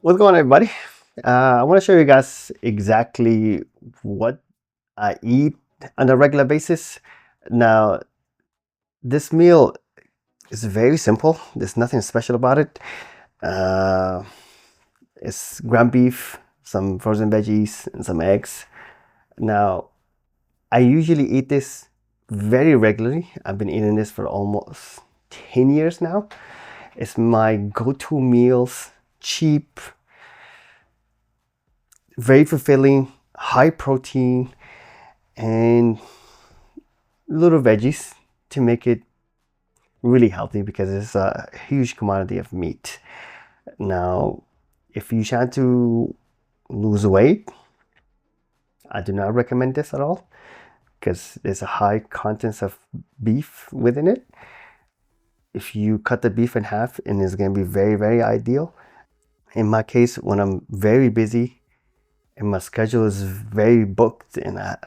What's going on, everybody? I want to show you guys exactly what I eat on a regular basis. Now, this meal is very simple. There's nothing special about it. Uh, it's ground beef, some frozen veggies, and some eggs. Now, I usually eat this very regularly. I've been eating this for almost 10 years now. It's my go-to meals, cheap, very fulfilling, high protein, and little veggies to make it really healthy because it's a huge quantity of meat. Now, if you try to lose weight, I do not recommend this at all because there's a high contents of beef within it. If you cut the beef in half, and it's going to be very, very ideal. In my case, when I'm very busy and my schedule is very booked and I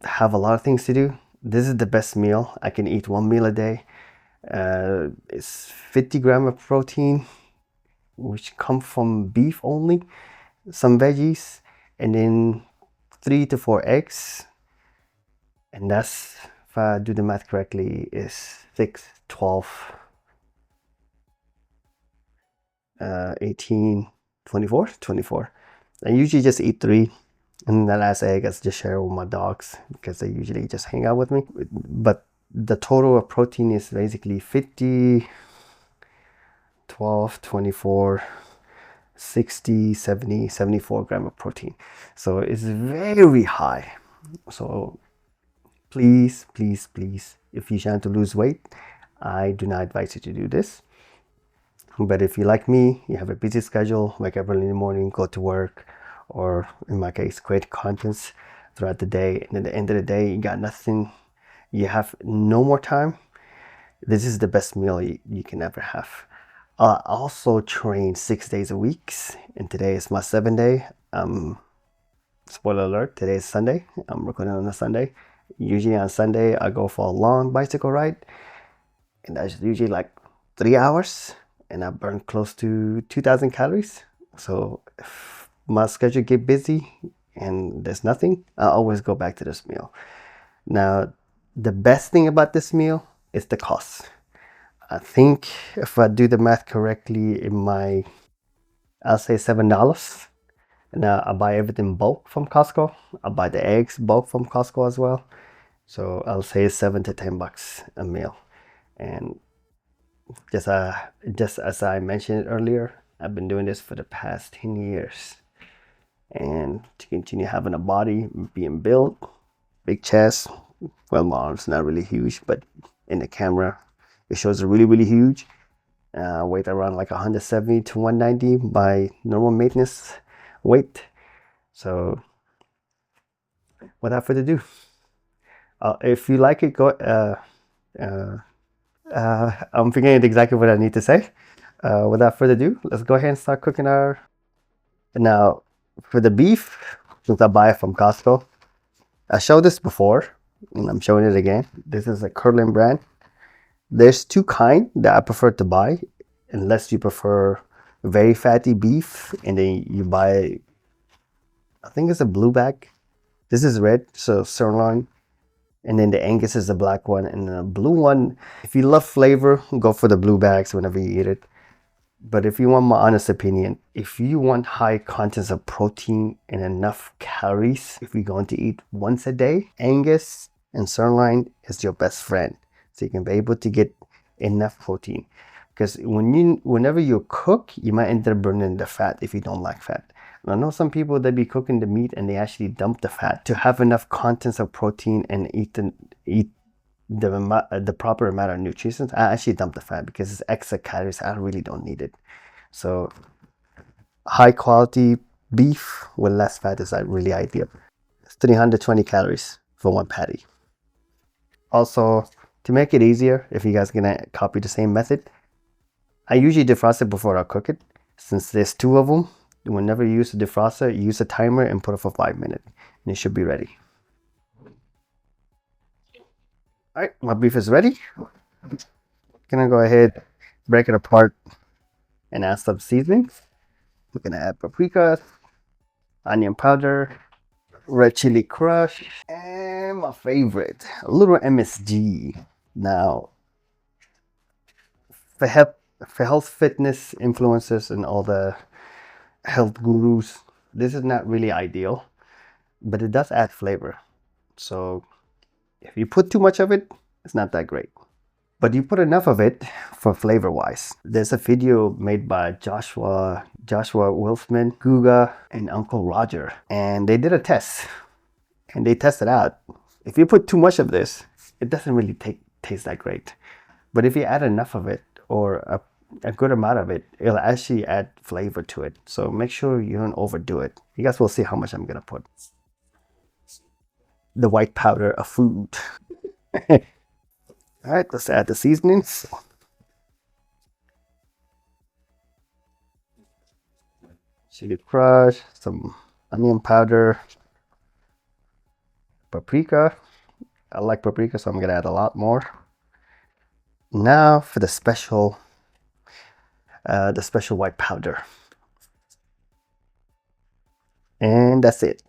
have a lot of things to do, this is the best meal. I can eat one meal a day. It's 50 grams of protein, which come from beef only, some veggies, and then 3 to 4 eggs. And that's, if I do the math correctly, is 6, 12, 18, 24, 24. I usually just eat 3. And the last egg I just share with my dogs because they usually just hang out with me. But the total of protein is basically 50, 12, 24, 60, 70, 74 grams of protein. So it's very high. So please, please, please, if you try to lose weight, I do not advise you to do this. But if you like me, you have a busy schedule, wake up early in the morning, go to work, or in my case, create contents throughout the day, and at the end of the day, you got nothing, you have no more time, this is the best meal you can ever have. I also train 6 days a week, and today is my 7th day. Spoiler alert, today is Sunday. I'm recording on a Sunday. Usually on Sunday, I go for a long bicycle ride, and that's usually like 3 hours, and I burn close to 2,000 calories. So if my schedule get busy and there's nothing, I always go back to this meal. Now, the best thing about this meal is the cost. I think if I do the math correctly, I'll say $7. Now I buy everything bulk from Costco. I buy the eggs bulk from Costco as well. So I'll say $7 to $10 a meal. And just as I mentioned earlier, I've been doing this for the past 10 years. And to continue having a body, being built, big chest, well, my arms not really huge, but in the camera, it shows really, really huge. Weight around like 170 to 190 by normal maintenance weight. So without further ado, if you like it, go. I'm forgetting exactly what I need to say. Without further ado, let's go ahead and start cooking our. Now, for the beef, since I buy it from Costco, I showed this before, and I'm showing it again. This is a Kirkland brand. There's 2 kinds that I prefer to buy, unless you prefer very fatty beef, and then you buy, I think it's a blue bag. This is red, so sirloin, and then the Angus is the black one, and the blue one, if you love flavor, go for the blue bags whenever you eat it. But if you want my honest opinion, if you want high contents of protein and enough calories, if you're going to eat once a day, Angus and sirloin is your best friend. So you can be able to get enough protein. Because whenever you cook, you might end up burning the fat if you don't like fat. And I know some people that be cooking the meat and they actually dump the fat to have enough contents of protein and eat the proper amount of nutrition. I actually dump the fat because it's extra calories. I really don't need it. So high quality beef with less fat is really ideal. It's 320 calories for one patty. Also, to make it easier, if you guys are gonna copy the same method, I usually defrost it before I cook it. Since there's 2 of them, whenever you use the defroster, you use a timer and put it for 5 minutes, and it should be ready. All right, my beef is ready. Gonna go ahead, break it apart, and add some seasonings. We're gonna add paprika, onion powder, red chili crush, and my favorite, a little MSG. Now, for health fitness influencers and all the health gurus, this is not really ideal, but it does add flavor. So if you put too much of it, it's not that great. But you put enough of it for flavor wise. There's a video made by Joshua Wilfman, Guga, and Uncle Roger, and they did a test and they tested out. If you put too much of this, it doesn't really taste that great. But if you add enough of it, or a good amount of it, it'll actually add flavor to it. So make sure you don't overdo it. You guys will see how much I'm gonna put. The white powder of food. All right, let's add the seasonings. Chili crush, some onion powder, paprika. I like paprika, so I'm gonna add a lot more. Now for the special white powder. And that's it.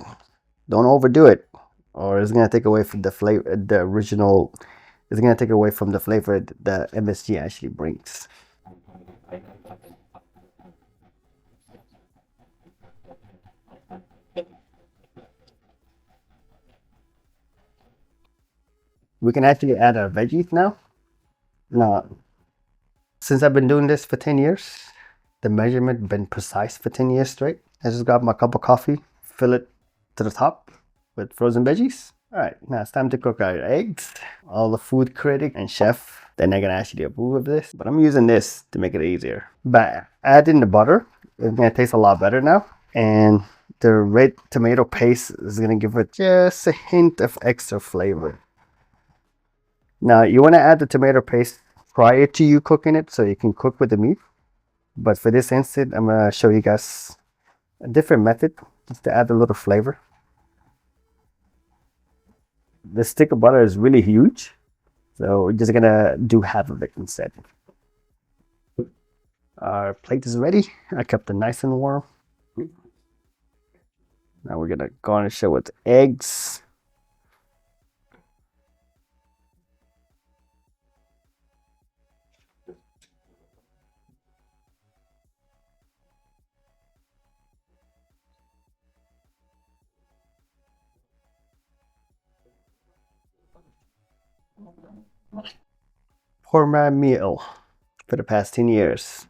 Don't overdo it, or it's gonna take away from the flavor, the original. It's gonna take away from the flavor that MSG actually brings. We can actually add our veggies now. Now, since I've been doing this for 10 years, the measurement been precise for 10 years straight. I just got my cup of coffee, fill it to the top with frozen veggies. All right, now it's time to cook our eggs. All the food critic and chef, they're not gonna actually approve of this, but I'm using this to make it easier. But adding the butter, it's gonna taste a lot better now. And the red tomato paste is gonna give it just a hint of extra flavor. Now you wanna add the tomato paste prior to you cooking it so you can cook with the meat. But for this instant, I'm gonna show you guys a different method just to add a little flavor. The stick of butter is really huge, so we're just gonna do half of it instead. Our plate is ready. I kept it nice and warm. Now we're gonna garnish it with eggs. For my meal for the past 10 years.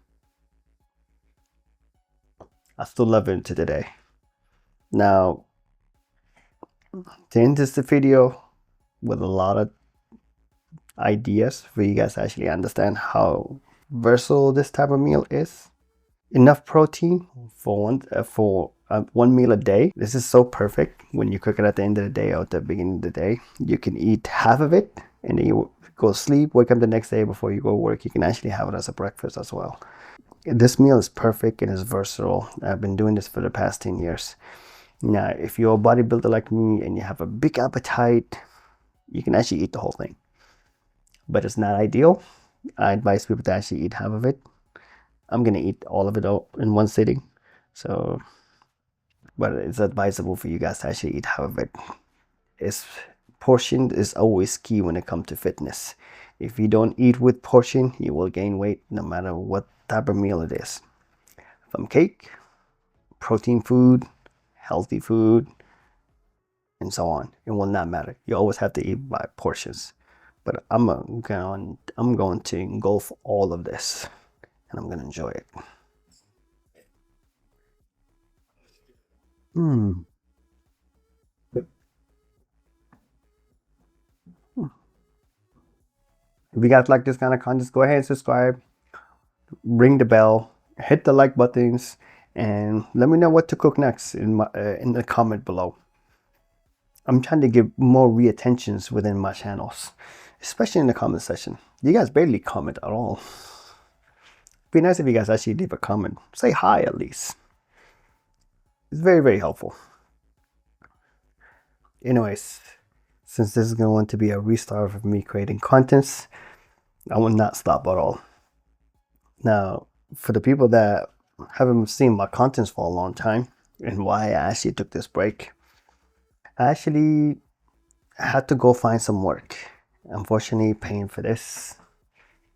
I still love it to today. Now, to end this video with a lot of ideas for you guys to actually understand how versatile this type of meal is. Enough protein for one meal a day. This is so perfect when you cook it at the end of the day or at the beginning of the day. You can eat half of it and then you go sleep, wake up the next day before you go work. You can actually have it as a breakfast as well. This meal is perfect and is versatile. I've been doing this for the past 10 years. Now, if you're a bodybuilder like me and you have a big appetite, you can actually eat the whole thing. But it's not ideal. I advise people to actually eat half of it. I'm gonna eat all of it in one sitting. So, but it's advisable for you guys to actually eat half of it. Portion is always key when it comes to fitness. If you don't eat with portion, you will gain weight no matter what type of meal it is. From cake, protein food, healthy food, and so on. It will not matter. You always have to eat by portions. But I'm going to engulf all of this and I'm going to enjoy it. If you guys like this kind of content, go ahead and subscribe, ring the bell, hit the like buttons, and let me know what to cook next in the comment below. I'm trying to give more reattentions within my channels, especially in the comment section. You guys barely comment at all. It'd be nice if you guys actually leave a comment. Say hi at least. It's very, very helpful. Anyways, since this is going to be a restart of me creating contents, I will not stop at all. Now, for the people that haven't seen my contents for a long time and why I actually took this break. I actually had to go find some work. Unfortunately, paying for this,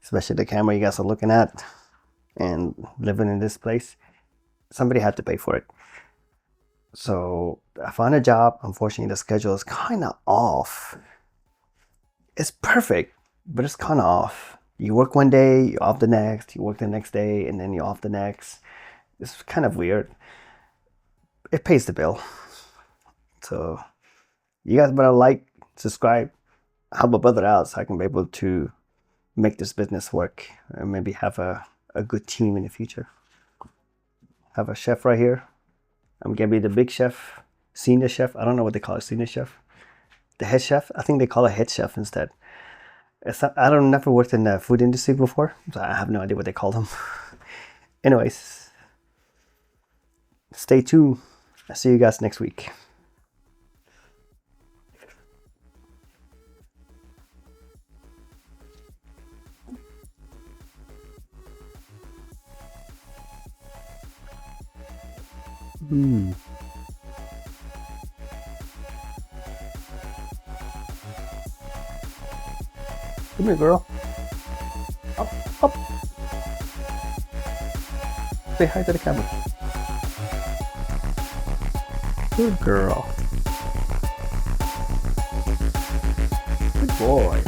especially the camera you guys are looking at and living in this place, somebody had to pay for it. So I found a job. Unfortunately, the schedule is kind of off. It's perfect, but it's kind of off. You work one day, you're off the next, you work the next day, and then you're off the next. It's kind of weird. It pays the bill. So you guys better like, subscribe, help a brother out so I can be able to make this business work and maybe have a good team in the future. Have a chef right here. I'm gonna be the big chef, senior chef. I don't know what they call it, senior chef. The head chef. I think they call it head chef instead. It's not, I don't never worked in the food industry before, so I have no idea what they call them. Anyways, stay tuned. I'll see you guys next week. Come here, girl. Up, up. Say hi to the camera. Good girl. Good boy.